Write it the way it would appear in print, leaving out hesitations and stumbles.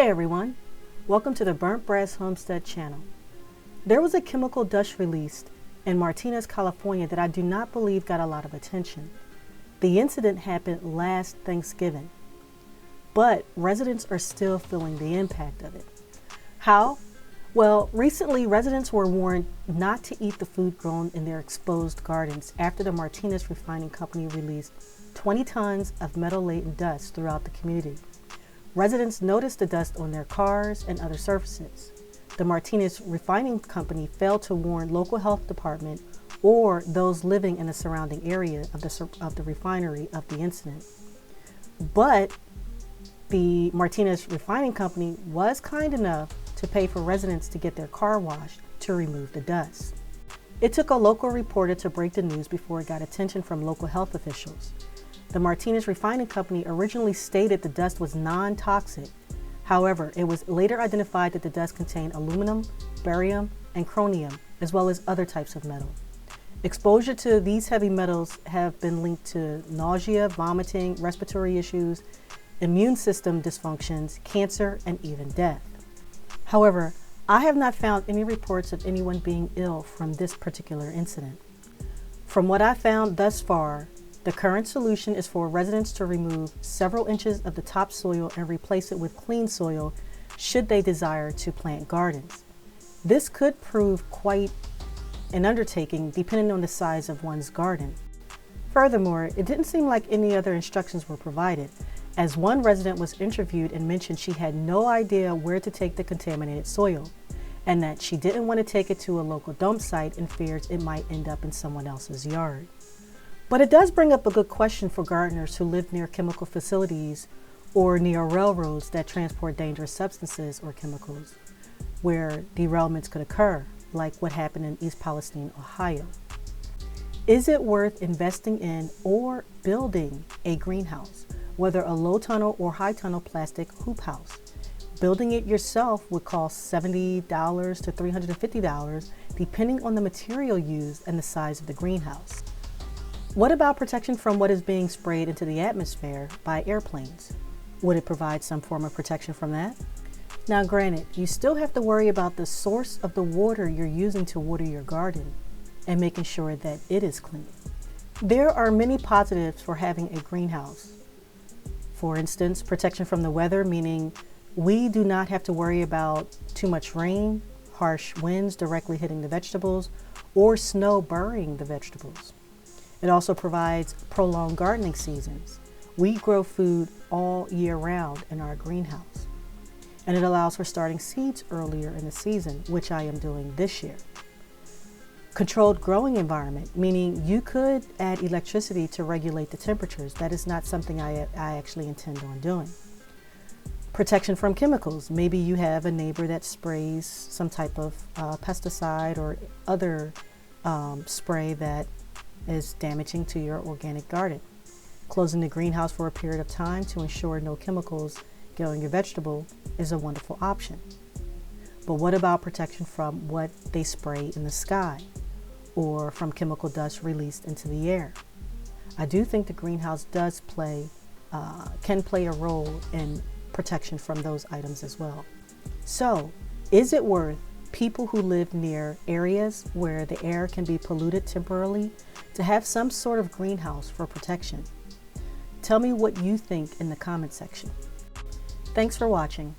Hey everyone, welcome to the Burnt Brass Homestead channel. There was a chemical dust released in Martinez, California that I do not believe got a lot of attention. The incident happened last Thanksgiving, but residents are still feeling the impact of it. How? Well, recently residents were warned not to eat the food grown in their exposed gardens after the Martinez Refining Company released 20 tons of metal-laden dust throughout the community. Residents noticed the dust on their cars and other surfaces. The Martinez Refining Company failed to warn local health department or those living in the surrounding area of the refinery of the incident. But the Martinez Refining Company was kind enough to pay for residents to get their car washed to remove the dust. It took a local reporter to break the news before it got attention from local health officials. The Martinez Refining Company originally stated the dust was non-toxic. However, it was later identified that the dust contained aluminum, barium, and chromium, as well as other types of metal. Exposure to these heavy metals have been linked to nausea, vomiting, respiratory issues, immune system dysfunctions, cancer, and even death. However, I have not found any reports of anyone being ill from this particular incident. From what I found thus far, the current solution is for residents to remove several inches of the topsoil and replace it with clean soil should they desire to plant gardens. This could prove quite an undertaking depending on the size of one's garden. Furthermore, it didn't seem like any other instructions were provided, as one resident was interviewed and mentioned she had no idea where to take the contaminated soil, and that she didn't want to take it to a local dump site and fears it might end up in someone else's yard. But it does bring up a good question for gardeners who live near chemical facilities or near railroads that transport dangerous substances or chemicals, where derailments could occur, like what happened in East Palestine, Ohio. Is it worth investing in or building a greenhouse, whether a low tunnel or high tunnel plastic hoop house? Building it yourself would cost $70 to $350, depending on the material used and the size of the greenhouse. What about protection from what is being sprayed into the atmosphere by airplanes? Would it provide some form of protection from that? Now granted, you still have to worry about the source of the water you're using to water your garden and making sure that it is clean. There are many positives for having a greenhouse. For instance, protection from the weather, meaning we do not have to worry about too much rain, harsh winds directly hitting the vegetables, or snow burying the vegetables. It also provides prolonged gardening seasons. We grow food all year round in our greenhouse. And it allows for starting seeds earlier in the season, which I am doing this year. Controlled growing environment, meaning you could add electricity to regulate the temperatures. That is not something I actually intend on doing. Protection from chemicals. Maybe you have a neighbor that sprays some type of pesticide or other spray that is damaging to your organic garden. Closing the greenhouse for a period of time to ensure no chemicals get on your vegetable is a wonderful option. But what about protection from what they spray in the sky or from chemical dust released into the air? I do think the greenhouse does can play a role in protection from those items as well. So, is it worth people who live near areas where the air can be polluted temporarily to have some sort of greenhouse for protection? Tell me what you think in the comment section. Thanks for watching.